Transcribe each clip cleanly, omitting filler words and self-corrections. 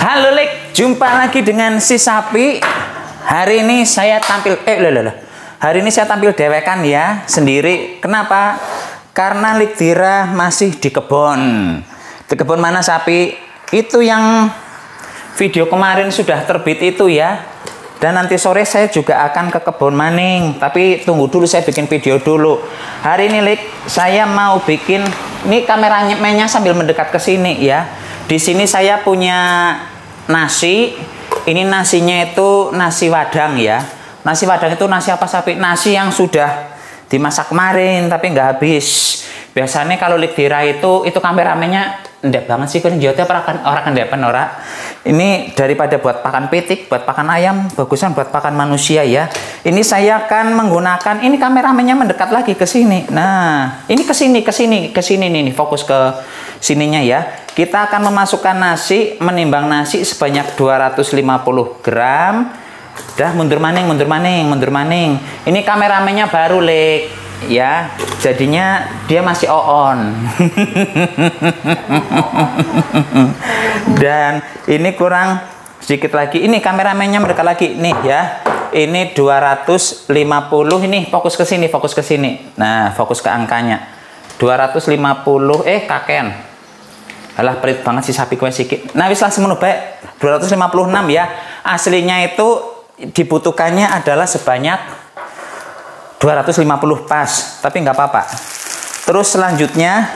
Halo Lik, jumpa lagi dengan si Sapi. Hari ini saya tampil Hari ini saya tampil dewekan ya, sendiri. Kenapa? Karena Lik Dira masih di kebun. Di kebun mana Sapi? Itu yang video kemarin sudah terbit itu ya. Dan nanti sore saya juga akan ke kebun maning. Tapi tunggu dulu, saya bikin video dulu. Hari ini Lik, saya mau bikin. Ini kameranya sambil mendekat ke sini ya. Di sini saya punya nasi. Ini nasinya itu nasi wadang ya. Nasi wadang itu nasi apa Sapi? Nasi yang sudah dimasak kemarin tapi nggak habis. Biasanya kalau Lik Dira itu kameramennya ndek banget sih, kan jauhnya orang kendepan ora. Ini daripada buat pakan pitik, buat pakan ayam, bagusan buat pakan manusia ya. Ini saya akan menggunakan, ini kameramennya mendekat lagi ke sini. Nah, ini ke sini nih, fokus ke sininya ya. Kita akan memasukkan nasi, menimbang nasi sebanyak 250 gram. Dah mundur maning. Ini kameramennya baru Lik. Ya, jadinya dia masih on. Dan ini kurang sedikit lagi. Ini kameramennya mendekat lagi nih ya. Ini 250, ini fokus ke sini. Nah, fokus ke angkanya. 250 kaken. Alah pelit banget si Sapi kue sikit. Nah, wis langsung baik. 256 ya. Aslinya itu dibutuhkannya adalah sebanyak 250 pas, tapi nggak apa-apa. Terus selanjutnya,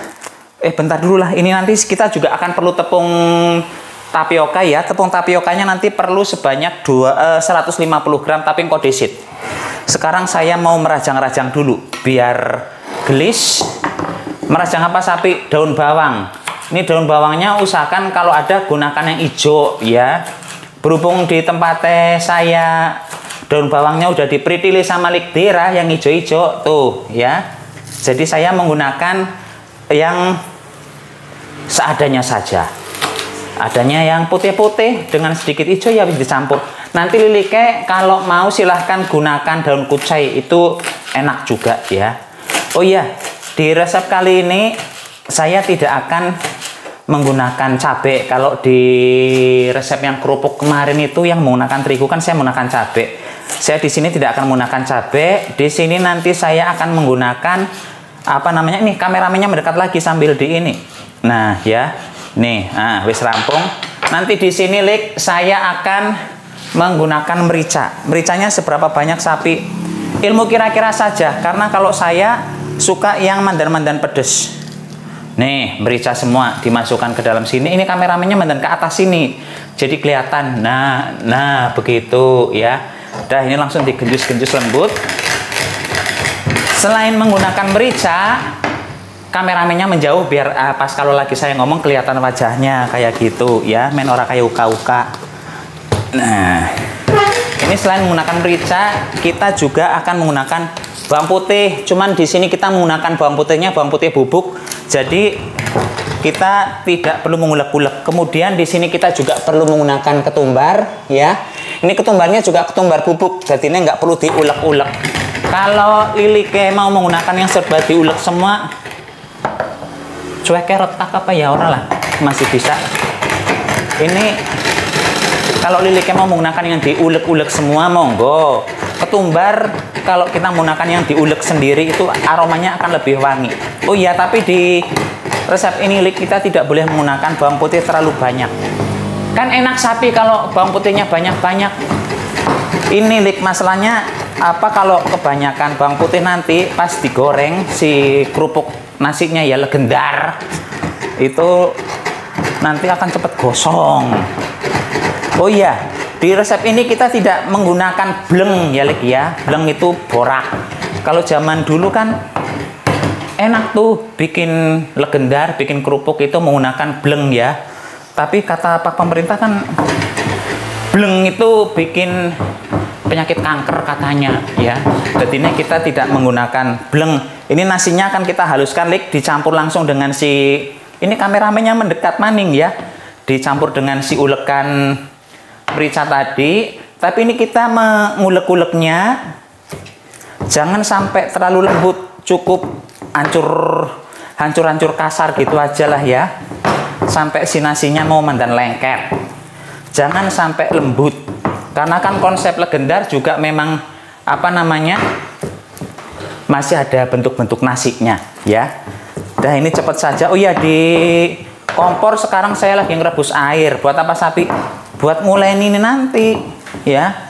bentar dulu lah. Ini nanti kita juga akan perlu tepung tapioka ya. Tepung tapiokanya nanti perlu sebanyak 150 gram tapi kodesit. Sekarang saya mau merajang-rajang dulu biar gelis. Merajang apa Sapi? Daun bawang. Ini daun bawangnya usahakan kalau ada gunakan yang hijau ya. Berhubung di tempatnya saya daun bawangnya udah diperitili sama Lik Dira yang hijau-hijau tuh ya. Jadi saya menggunakan yang seadanya saja. Adanya yang putih-putih dengan sedikit hijau ya dicampur. Nanti liliknya kalau mau silahkan gunakan daun kucai, itu enak juga ya. Oh iya, di resep kali ini saya tidak akan menggunakan cabai. Kalau di resep yang kerupuk kemarin itu yang menggunakan terigu kan saya menggunakan cabai. Saya di sini tidak akan menggunakan cabai. Di sini nanti saya akan menggunakan apa namanya? Ini kameramennya mendekat lagi sambil di ini. Nah, ya. Nih, wis rampung. Nanti di sini Lik saya akan menggunakan merica. Mericanya seberapa banyak Sapi? Ilmu kira-kira saja, karena kalau saya suka yang mandan-mandan pedes. Nih, merica semua dimasukkan ke dalam sini. Ini kameramennya mandan ke atas sini. Jadi kelihatan. Nah, begitu ya. Dah, ini langsung digenjus-genjus lembut. Selain menggunakan merica, kameramennya menjauh biar pas kalau lagi saya ngomong kelihatan wajahnya kayak gitu ya. Men ora kayak uka-uka. Nah, ini selain menggunakan merica, kita juga akan menggunakan bawang putih. Cuman di sini kita menggunakan bawang putihnya bawang putih bubuk. Jadi kita tidak perlu mengulek-ulek. Kemudian di sini kita juga perlu menggunakan ketumbar ya. Ini ketumbarnya juga ketumbar bubuk, jadi ini nggak perlu diulek-ulek. Kalau Lilike mau menggunakan yang serba diulek semua, cueknya retak apa ya orang lah, masih bisa. Ini kalau Lilike mau menggunakan yang diulek-ulek semua, monggo. Ketumbar kalau kita menggunakan yang diulek sendiri itu aromanya akan lebih wangi. Oh iya, tapi di resep ini Lik kita tidak boleh menggunakan bawang putih terlalu banyak. Kan enak Sapi kalau bawang putihnya banyak-banyak. Ini Lik masalahnya apa kalau kebanyakan bawang putih nanti pas digoreng si kerupuk nasinya ya legendar. Itu nanti akan cepet gosong. Oh iya, di resep ini kita tidak menggunakan bleng ya Lik ya. Bleng itu borak. Kalau zaman dulu kan enak tuh bikin legendar, bikin kerupuk itu menggunakan bleng ya. Tapi kata Pak pemerintah kan bleng itu bikin penyakit kanker katanya ya. Jadi ini kita tidak menggunakan bleng. Ini nasinya akan kita haluskan Lik, dicampur langsung dengan si, ini kameramennya mendekat maning ya. Dicampur dengan si ulekan merica tadi. Tapi ini kita mengulek-uleknya jangan sampai terlalu lembut, cukup hancur kasar gitu aja lah ya. Sampai si nasinya mau mandan lengket. jangan sampai lembut. Karena kan konsep legendar juga memang apa namanya, masih ada bentuk-bentuk nasinya ya. Nah ini cepat saja. Oh ya, di kompor sekarang saya lagi ngerebus air. Buat apa sapi? Buat mulai ini nanti ya.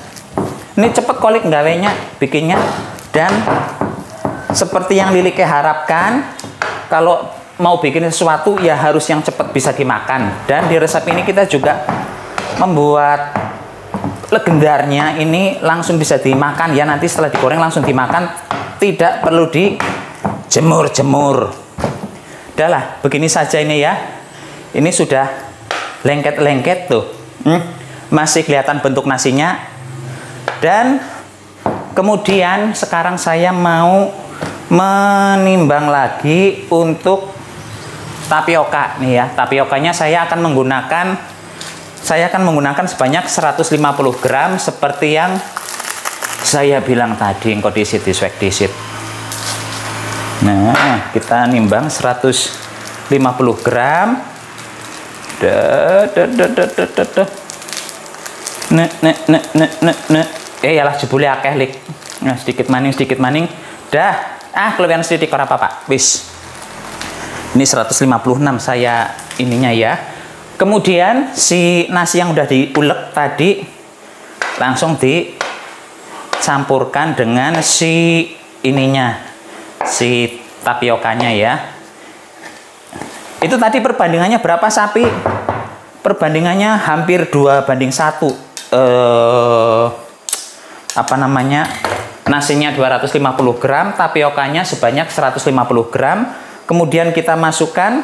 Ini cepet kolik gawenya bikinnya. Dan seperti yang Lilike harapkan, kalau mau bikin sesuatu ya harus yang cepat bisa dimakan. Dan di resep ini kita juga membuat legendarnya ini langsung bisa dimakan ya. Nanti setelah digoreng langsung dimakan, tidak perlu dijemur-jemur. Udahlah, begini saja ini ya. Ini sudah lengket-lengket tuh. Masih kelihatan bentuk nasinya. Dan kemudian sekarang saya mau menimbang lagi untuk tapioka nih ya. Tapiokanya saya akan menggunakan sebanyak 150 gram seperti yang saya bilang tadi. Engko disit disit. Nah, kita nimbang 150 gram. Yalah jebule akeh lik. Nah, sedikit maning. Dah, kelebihan sedikit ora apa-apa. Wis. Ini 156 saya ininya ya. Kemudian si nasi yang udah diulek tadi langsung dicampurkan dengan si ininya, si tapiokanya ya. Itu tadi perbandingannya berapa sapi? Perbandingannya hampir 2:1. Apa namanya, nasinya 250 gram, tapiokanya sebanyak 150 gram. Kemudian kita masukkan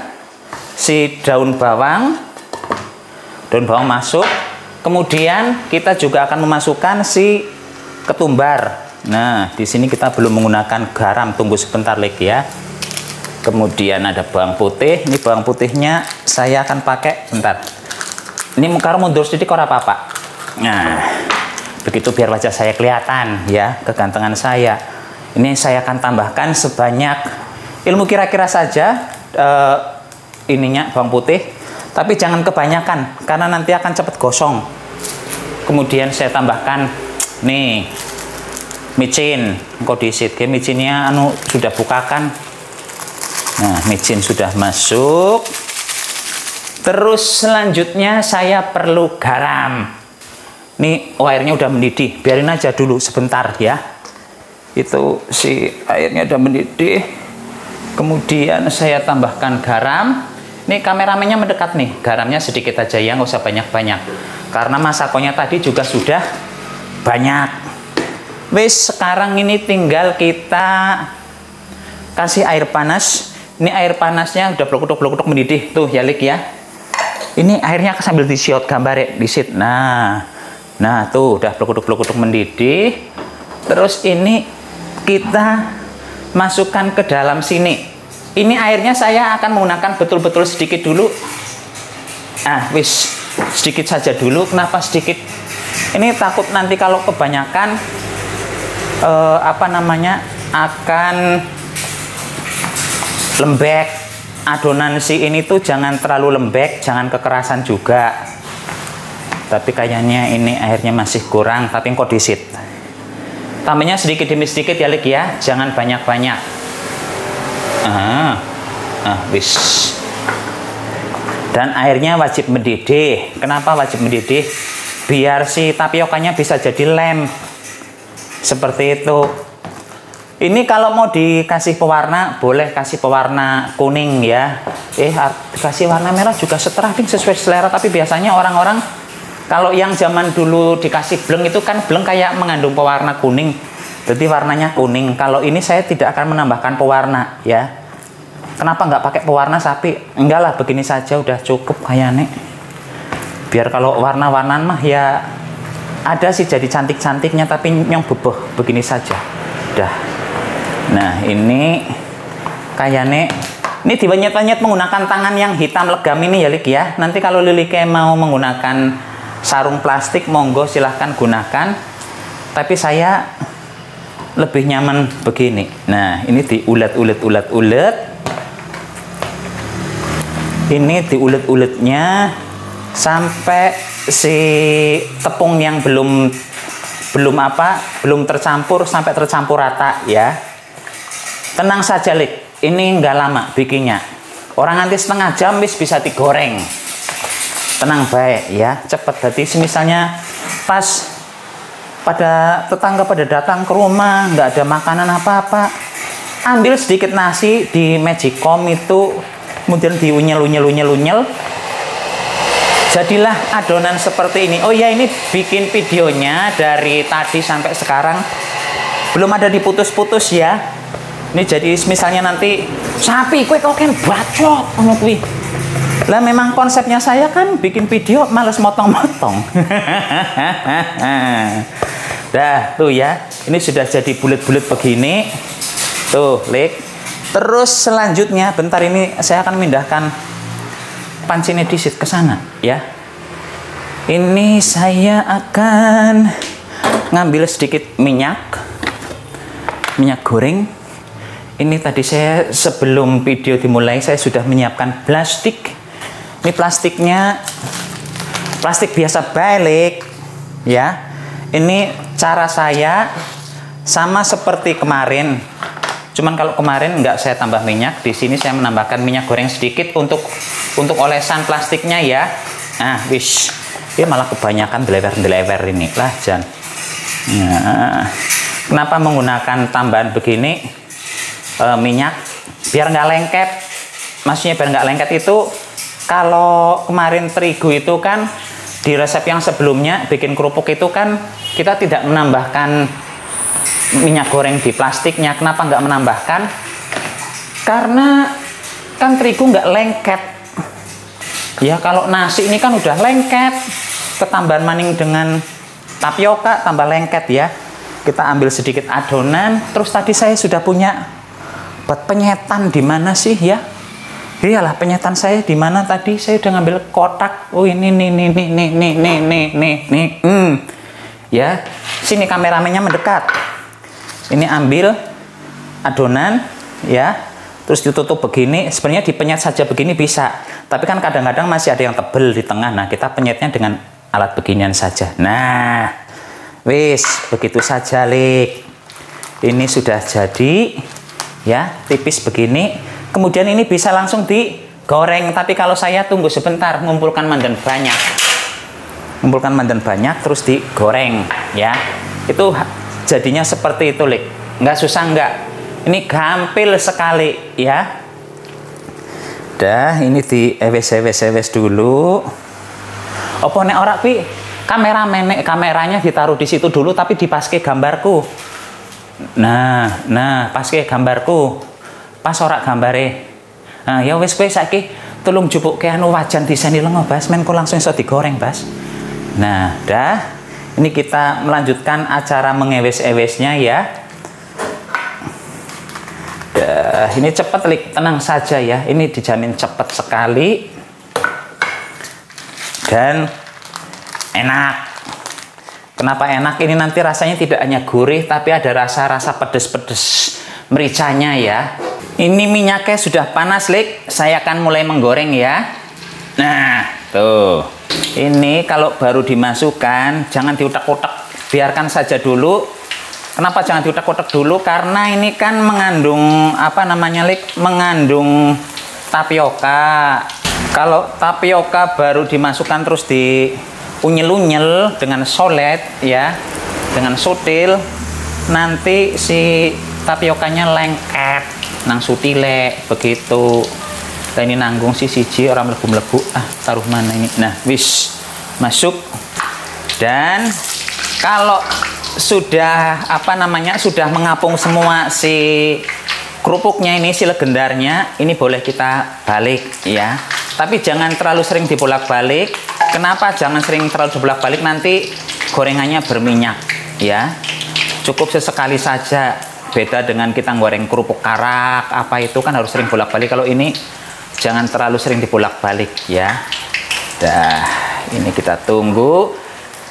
si daun bawang masuk. Kemudian kita juga akan memasukkan si ketumbar. Nah, di sini kita belum menggunakan garam, tunggu sebentar lagi ya. Kemudian ada bawang putih. Ini bawang putihnya saya akan pakai, bentar. Ini karo mundur sedikit ora apa-apa. Nah, begitu biar wajah saya kelihatan ya, kegantengan saya. Ini saya akan tambahkan sebanyak ilmu kira-kira saja ininya bawang putih, tapi jangan kebanyakan karena nanti akan cepat gosong. Kemudian saya tambahkan nih micin, engko disit ke micinnya sudah bukakan. Nah, micin sudah masuk. Terus selanjutnya saya perlu garam. Nih, airnya udah mendidih, biarin aja dulu sebentar ya. Itu si airnya udah mendidih. Kemudian saya tambahkan garam. Nih kameramennya mendekat nih, garamnya sedikit aja ya, nggak usah banyak-banyak. Karena masakonya tadi juga sudah banyak. Wis, sekarang ini tinggal kita kasih air panas. Ini air panasnya udah blok-blok mendidih tuh ya Lik ya. Ini airnya sambil disiot gambar disit. Nah tuh udah blok-blok mendidih. Terus ini kita masukkan ke dalam sini. Ini airnya saya akan menggunakan betul-betul sedikit dulu. Wis sedikit saja dulu. Kenapa sedikit? Ini takut nanti kalau kebanyakan apa namanya, akan lembek. Adonan si ini tuh jangan terlalu lembek, jangan kekerasan juga. Tapi kayaknya ini airnya masih kurang, tapi kok disit. Tambahnya sedikit demi sedikit ya Lik ya, jangan banyak-banyak. Wis. Dan airnya wajib mendidih. Kenapa wajib mendidih? Biar si tapiokanya bisa jadi lem. Seperti itu. Ini kalau mau dikasih pewarna, boleh kasih pewarna kuning ya. Kasih warna merah juga seterapin sesuai selera. Tapi biasanya orang-orang kalau yang zaman dulu dikasih bleng itu kan bleng kayak mengandung pewarna kuning. Jadi warnanya kuning. Kalau ini saya tidak akan menambahkan pewarna ya. Kenapa nggak pakai pewarna sapi? Enggak lah, begini saja udah cukup kayaknya. Biar kalau warna-warnaan mah ya ada sih jadi cantik-cantiknya, tapi yang beboh begini saja. Udah. Nah ini kayaknya ini dipenyet-penyet menggunakan tangan yang hitam legam ini ya Lik ya. Nanti kalau Lilike mau menggunakan sarung plastik monggo silahkan gunakan. Tapi saya lebih nyaman begini. Nah ini diulet-ulet. Ini diulet-uletnya sampai si tepung yang belum tercampur sampai tercampur rata ya. Tenang saja Lik, ini nggak lama bikinnya. Orang nanti setengah jam bisa digoreng. Tenang baik ya, cepet. Jadi misalnya pas pada tetangga pada datang ke rumah nggak ada makanan apa-apa, ambil sedikit nasi di magicom itu, kemudian diunyel, jadilah adonan seperti ini. Oh ya, ini bikin videonya dari tadi sampai sekarang belum ada diputus-putus ya. Ini jadi misalnya nanti sapi kue koken bacot ngono kuwi. Lah memang konsepnya saya kan bikin video males motong-motong. Dah tuh ya, ini sudah jadi bulat-bulat begini. Tuh, Lik. Terus selanjutnya bentar ini saya akan memindahkan pancinya disit ke sana ya. Ini saya akan ngambil sedikit minyak goreng. Ini tadi saya sebelum video dimulai saya sudah menyiapkan plastik. Ini plastiknya plastik biasa balik ya. Ini cara saya sama seperti kemarin. Cuman kalau kemarin nggak saya tambah minyak, di sini saya menambahkan minyak goreng sedikit untuk olesan plastiknya ya. Nah, wish, dia malah kebanyakan delever ini lah, Jan. Nah, kenapa menggunakan tambahan begini minyak? Biar nggak lengket. Maksudnya biar nggak lengket itu, kalau kemarin terigu itu kan di resep yang sebelumnya bikin kerupuk itu kan kita tidak menambahkan minyak goreng di plastiknya. Kenapa nggak menambahkan? Karena kan terigu nggak lengket ya. Kalau nasi ini kan udah lengket, ketambahan maning dengan tapioka tambah lengket ya. Kita ambil sedikit adonan. Terus tadi saya sudah punya buat penyetan di mana sih ya? Iyalah, penyetan saya di mana tadi? Saya udah ngambil kotak. Oh ini nih. Ya, sini kameramennya mendekat. Ini ambil adonan ya, terus ditutup begini. Sebenarnya dipenyet saja begini bisa, tapi kan kadang-kadang masih ada yang tebel di tengah. Nah, kita penyetnya dengan alat beginian saja. Nah, wis begitu saja, Lik. Ini sudah jadi ya, tipis begini. Kemudian ini bisa langsung digoreng, tapi kalau saya tunggu sebentar, ngumpulkan mandan banyak terus digoreng ya. Itu jadinya seperti itu, Lik. Nggak susah nggak. Ini gampil sekali ya. Dah, ini di ewes dulu. Apa nek ora kuwi kameranya ditaruh di situ dulu tapi dipaske gambarku. Nah, paske gambarku. Pas ora gambare. Nah, ya wis kowe saiki tolong jupukke anu wajan diseni lengo, Bas. Men kok langsung iso digoreng, Bas. Nah, dah. Ini kita melanjutkan acara mengewes-ewesnya ya. Dah, ini cepet, Lik. Tenang saja ya. Ini dijamin cepet sekali. Dan enak. Kenapa enak? Ini nanti rasanya tidak hanya gurih, tapi ada rasa-rasa pedes-pedes mericanya ya. Ini minyaknya sudah panas, Lik. Saya akan mulai menggoreng ya. Nah, tuh. Ini kalau baru dimasukkan, jangan diutak-utak. Biarkan saja dulu. Kenapa jangan diutak-utak dulu? Karena ini kan mengandung, apa namanya, Lik? Mengandung tapioka. Kalau tapioka baru dimasukkan terus di unyel-unyel dengan solet ya, dengan sutil, nanti si tapiokanya lengket nang sutile begitu. Nah, ini nanggung si siji orang melebu-melebu. Taruh mana ini? Nah, wis masuk. Dan kalau sudah apa namanya, sudah mengapung semua si kerupuknya ini, si legendarnya, ini boleh kita balik ya. Tapi jangan terlalu sering dibolak-balik. Kenapa jangan sering terlalu dibolak-balik? Nanti gorengannya berminyak ya. Cukup sesekali saja. Beda dengan kita goreng kerupuk karak apa itu kan harus sering bolak-balik. Kalau ini jangan terlalu sering dibolak-balik ya. Dah, ini kita tunggu.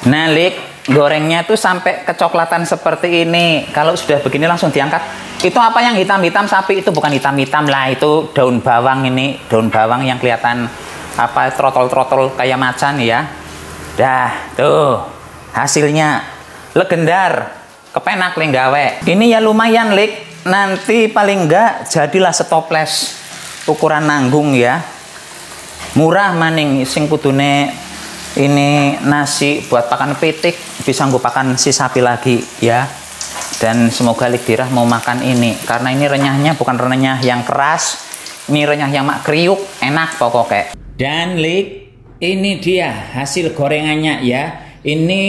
Nah, Lik, gorengnya tuh sampai kecoklatan seperti ini. Kalau sudah begini langsung diangkat. Itu apa yang hitam-hitam, sapi? Itu bukan hitam-hitam lah, itu daun bawang. Ini daun bawang yang kelihatan apa trotol-trotol kayak macan ya. Dah, tuh hasilnya legendar, kepenak ling gawe. Ini ya lumayan lik, nanti paling enggak jadilah setoples ukuran nanggung ya. Murah maning, sing kudune ini nasi buat pakan pitik, bisa gue pakan si sapi lagi ya. Dan semoga lik dirah mau makan ini, karena ini renyahnya bukan renyah yang keras, ini renyah yang mak kriuk, enak pokoknya. Dan lik, ini dia hasil gorengannya ya. Ini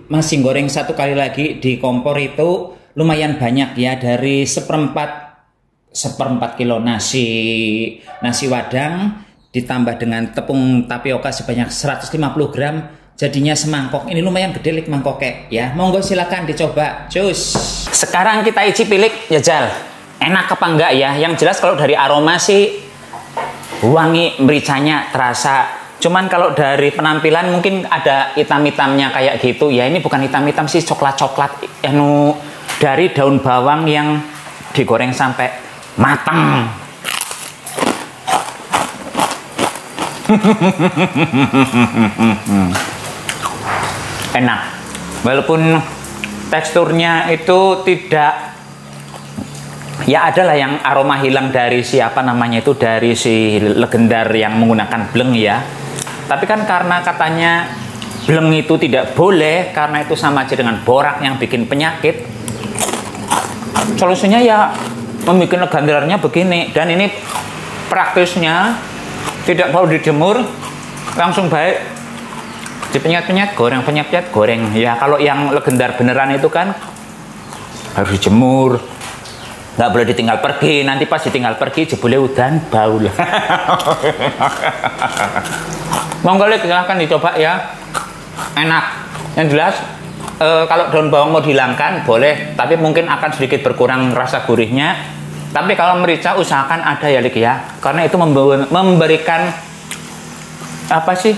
masih goreng satu kali lagi di kompor itu lumayan banyak ya, dari seperempat kilo nasi wadang ditambah dengan tepung tapioka sebanyak 150 gram jadinya semangkok. Ini lumayan gede lik mangkoknya ya. Monggo silakan dicoba. Cus. Sekarang kita icipi lik ya Jal. Enak apa enggak ya? Yang jelas kalau dari aroma sih wangi mericanya terasa. Cuman kalau dari penampilan mungkin ada hitam-hitamnya kayak gitu ya. Ini bukan hitam-hitam sih, coklat-coklat dari daun bawang yang digoreng sampai matang. Enak. Walaupun teksturnya itu tidak, ya adalah yang aroma hilang dari siapa namanya itu, dari si legendar yang menggunakan bleng ya. Tapi kan karena katanya bleng itu tidak boleh, karena itu sama aja dengan borak yang bikin penyakit. Solusinya ya membuat legendarnya begini. Dan ini praktisnya tidak perlu dijemur, langsung baik dipenyet-penyet goreng, penyet-penyet goreng. Ya kalau yang legendar beneran itu kan harus dijemur, nggak boleh ditinggal pergi. Nanti pas ditinggal pergi jebule udan bau lah. Monggo silahkan dicoba ya, enak. Yang jelas kalau daun bawang mau dihilangkan boleh, tapi mungkin akan sedikit berkurang rasa gurihnya. Tapi kalau merica usahakan ada ya Lik ya, karena itu memberikan apa sih,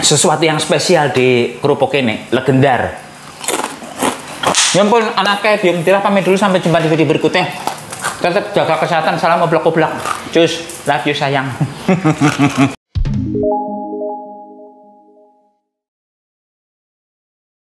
sesuatu yang spesial di kerupuk ini legendar. Ya ampun, anaknya Biung Tirah pamit dulu, sampai jumpa di video berikutnya. Tetap jaga kesehatan, salam oblak-oblak. Cus, love you sayang.